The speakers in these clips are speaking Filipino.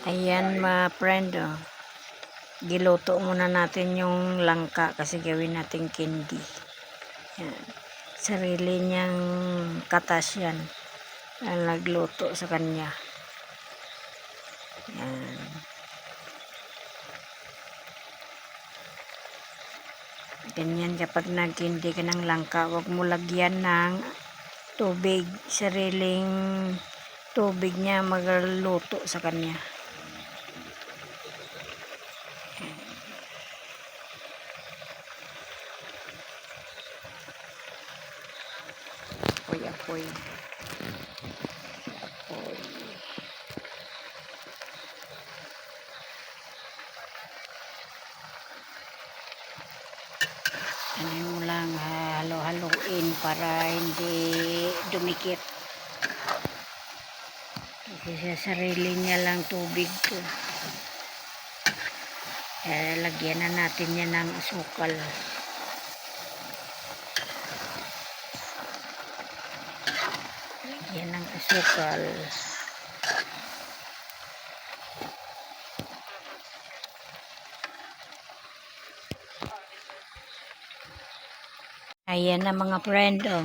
Ayan mga friend, oh. Giluto muna natin yung langka kasi gawin natin candy. Yan. Sarili niyang katas yan. Ang nagluto sa kanya. Yan. Ganyan kapag nag-candy ka ng langka, huwag mo lagyan ng tubig. Sariling tubig niya magluto sa kanya. Apoy. Ano mo lang halo-haloin para hindi dumikit. Kasi sa sarili niya lang tubig ko. Lagyan na natin yan ng asukal. Lagyan ng asukal. Ayan na mga friend, oh.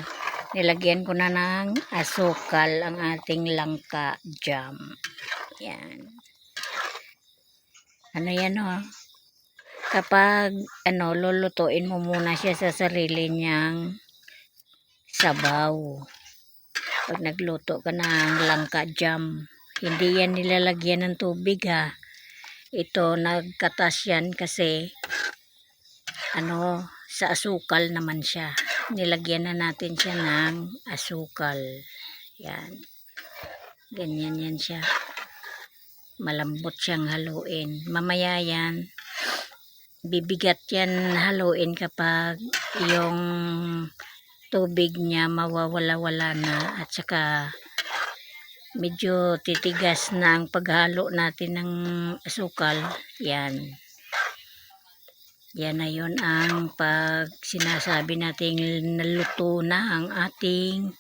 Nilagyan ko na ng asukal ang ating langka jam. Yan. Ano yan, oh. Kapag lulutuin mo muna siya sa sarili niyang sabaw. Pag nagluto ka ng langka jam, hindi yan nilalagyan ng tubig, ha. Ito nagkatas yan kasi sa asukal naman siya. Nilagyan na natin siya ng asukal. Yan. Ganyan yan siya. Malambot siyang haluin. Mamaya yan, bibigat yan haluin kapag yung tubig niya mawawala-wala na at saka medyo titigas na ang paghalo natin ng asukal. Yan. Yan na yun ang pag sinasabi nating naluto na ang ating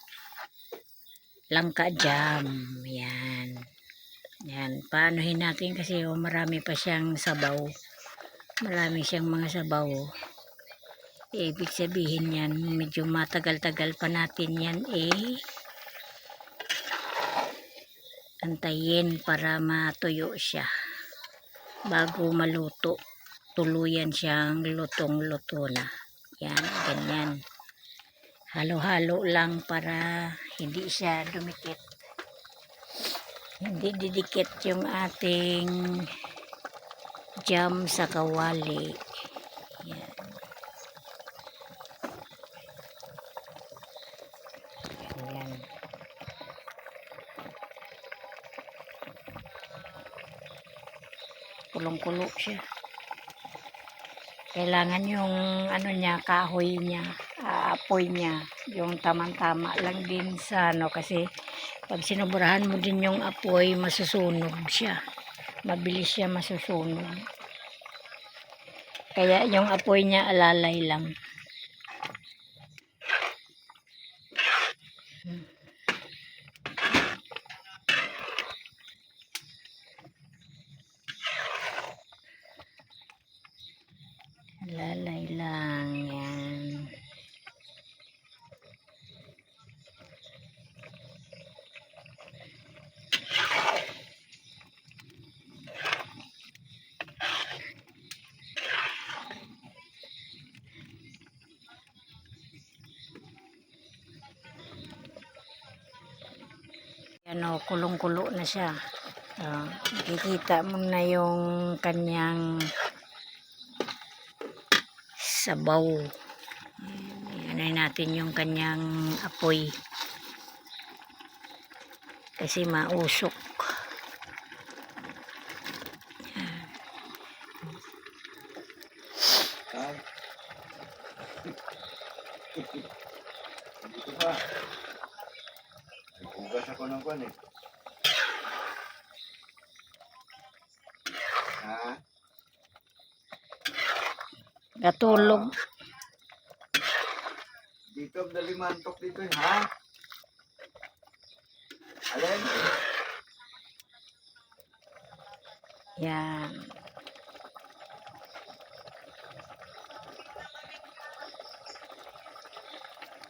langka jam. Yan. Yan. Paanohin natin kasi marami pa siyang sabaw. Marami siyang mga sabaw. Ibig sabihin yan, medyo matagal-tagal pa natin yan antayin para matuyo siya bago maluto. Tuluyan siyang lutong-luto na. Yan, ganyan. Halo-halo lang para hindi siya dumikit. Hindi didikit yung ating jam sa kawali. Yan. Yan. Kulong-kulo siya. Kailangan yung niya, kahoy niya, apoy niya, yung tamang-tama lang din sa kasi pag sinuburahan mo din yung apoy, masusunog siya. Mabilis siya masusunog. Kaya yung apoy niya alalay lang. Alalay lang yan. Kulong-kulo na siya. Kikita mo na yung kanyang sabaw. Ano natin yung kanyang apoy kasi mausok. Hugas ako ng kwan eh. Ha? Gatulog. Dito, dali mantok dito eh. Ha? Alin? Yan.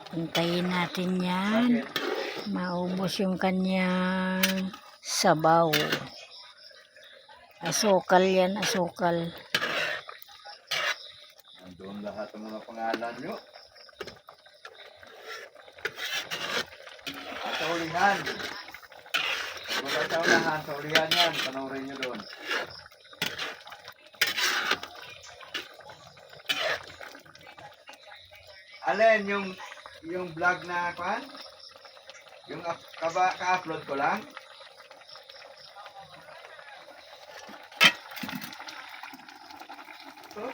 Hintayin natin yan. Bakit? Maubos yung kanyang sabaw. Asukal yan, asukal. Andun lahat ang mga pangalan nyo. At sa ulihan. Kung sa ulihan, sa ulihan yan. Panoorin nyo doon. Alin, yung vlog na kwan? Yung ka-upload ko lang? So,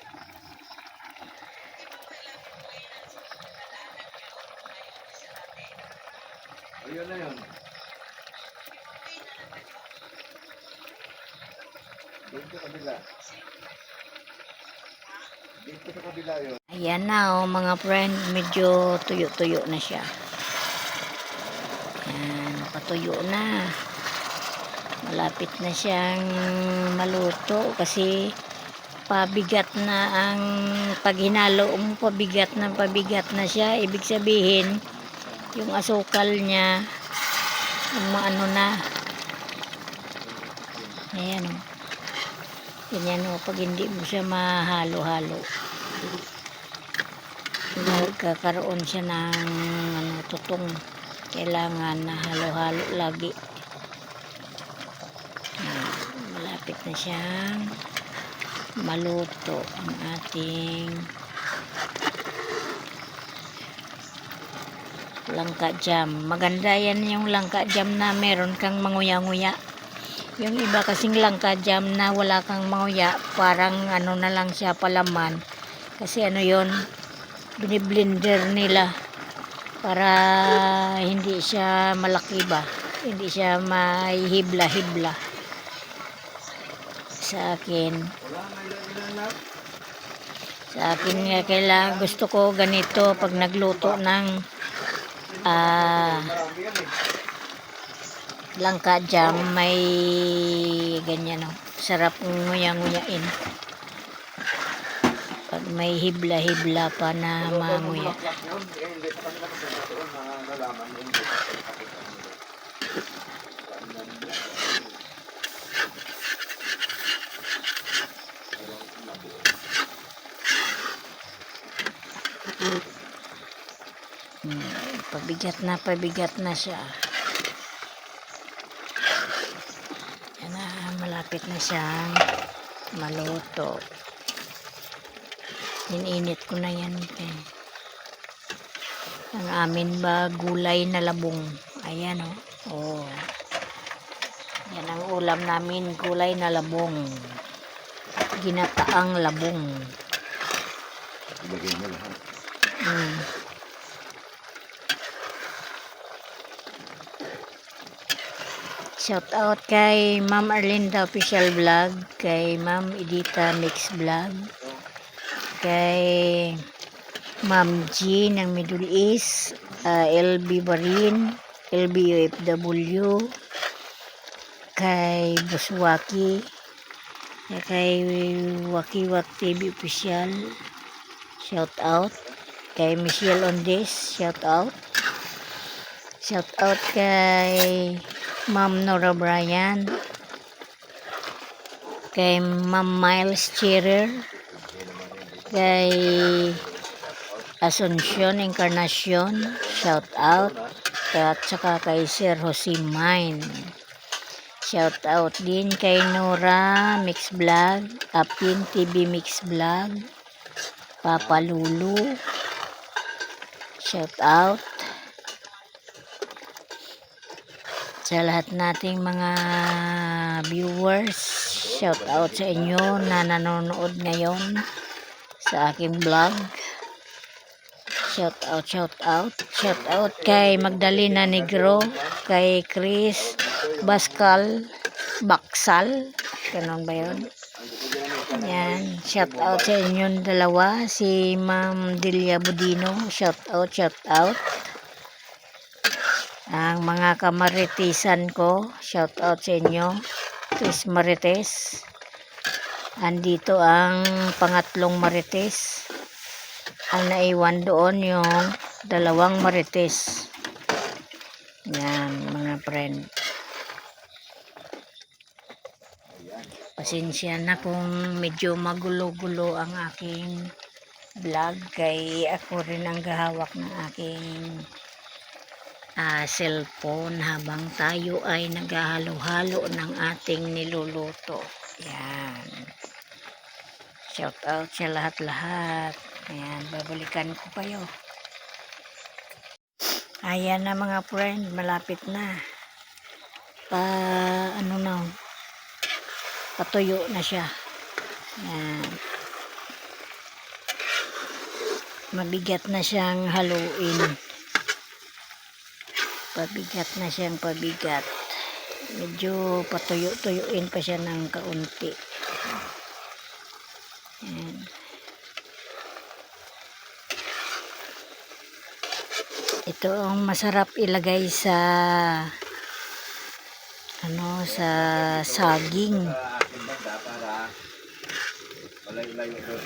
ayun na yun. Dito sa kabila. Dito sa kabila yun. Ayan na oh, mga friend, medyo tuyo-tuyo na siya. Ayan, patuyo na. Malapit na siyang maluto kasi pabigat na ang pag hinalo mo, pabigat na siya. Ibig sabihin, yung asukal niya, ano na. Ayan oh. Ganyan oh, pag hindi mo siya mahalo-halo. Nagkakaroon siya ng tutong. Kailangan na halo-halo lagi. Malapit na siyang maluto ang ating langka jam. Maganda yan yung langka jam na meron kang manguya-nguya. Yung iba kasing langka jam na wala kang manguya, parang ano na lang siya palaman. Kasi ano yon, biniblender nila para hindi siya malaki ba, hindi siya mahihibla-hibla. Sa akin nga kailangan, gusto ko ganito pag nagluto ng langka jam, may ganyan oh, sarap nguya-nguyain pag may hibla-hibla pa na manguya. Pabigat na siya. Yan na, malapit na siyang maluto. Ininit ko na yan. Ang amin ba gulay na labong. Ayan o. Oh. Yan ang ulam namin, gulay na labong. Ginataang labong. Ilagay mo lahat. Shout out kay Ma'am Arlinda Official Vlog, kay Ma'am Edita Mix Vlog, kay Ma'am G ng Middle East, LB Barin, LB UFW, kay Buswaki, kay Wakiwak TV Official, shout out, kay Michelle Ondes, shout out kay Ma'am Nora Bryan, kay Ma'am Miles Cherer, kay Asuncion Encarnacion, shout out, at saka kay Sir Jose Mine, shout out din kay Nora Mix Vlog, Apin TV Mix Vlog, Papa Lulu, shout out sa lahat nating mga viewers. Shout out sa inyo na nanonood ngayon sa aking vlog. Shout out kay Magdalena Negro, kay Chris Baksal, ganun ba yun? Yan, shout out sa inyong dalawa, si Ma'am Delia Budino, shout out. Ang mga kamaritisan ko, shout out sa inyo, Chris Marites, Andito ang pangatlong marites. Ang naiwan doon yung dalawang marites. Yan, mga friend. Pasensya na kung medyo magulo-gulo ang aking vlog, kay ako rin ang gahawak ng aking cellphone habang tayo ay naghahalo-halo ng ating niluluto. Yan. Shout out sa lahat-lahat. Ayan, babalikan ko kayo. Ayan na mga friend, malapit na. Patuyo na siya. Ayan. Mabigat na siyang haluin. Pabigat na siyang pabigat. Medyo patuyo-tuyuin pa siya ng kaunti. Ayan. Ito ang masarap ilagay sa sa saging. Sa aking banda para malayo-layo doon.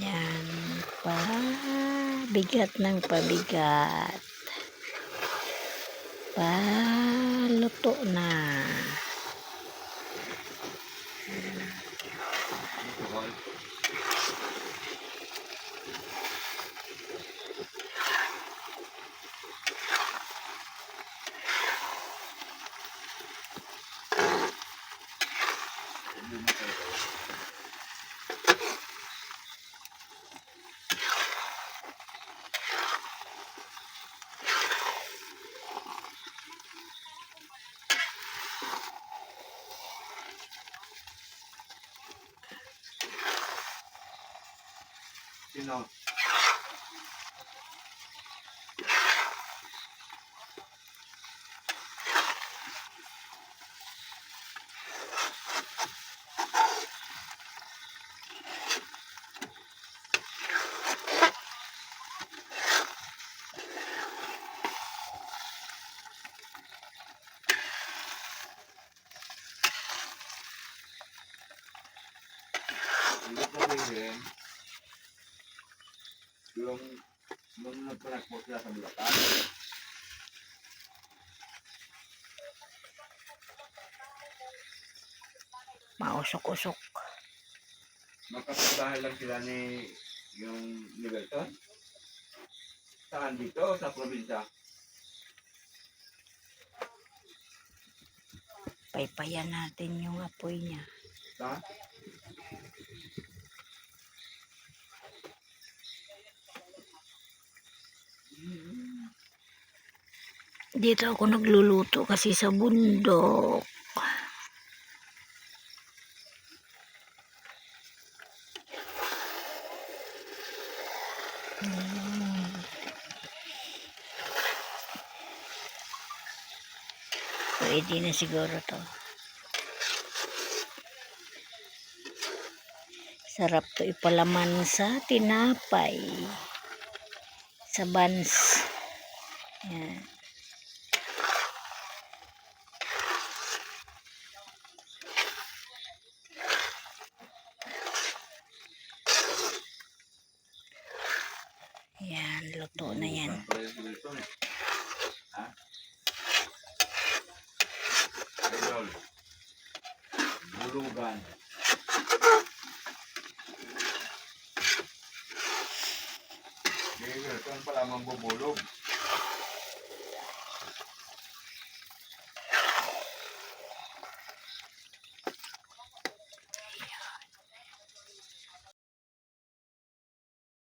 Yan, pabigat ng pabigat. Paluto na. Sino? Ibig sabihin, yung nung nagpanagpo sila sa Bulacan, Mausok-usok. magkapit-bahay lang sila ni yung Livelton. Saan dito? Sa probinsya. Paypayan natin yung apoy niya. Ha? Dito ako nagluluto kasi sa bundok. Pwede na siguro to. Sarap to ipalaman sa tinapay. Sa buns. Yan. Yan, luto na yan. Ha? Idol. Bulugan. Livelton pala mambubulog.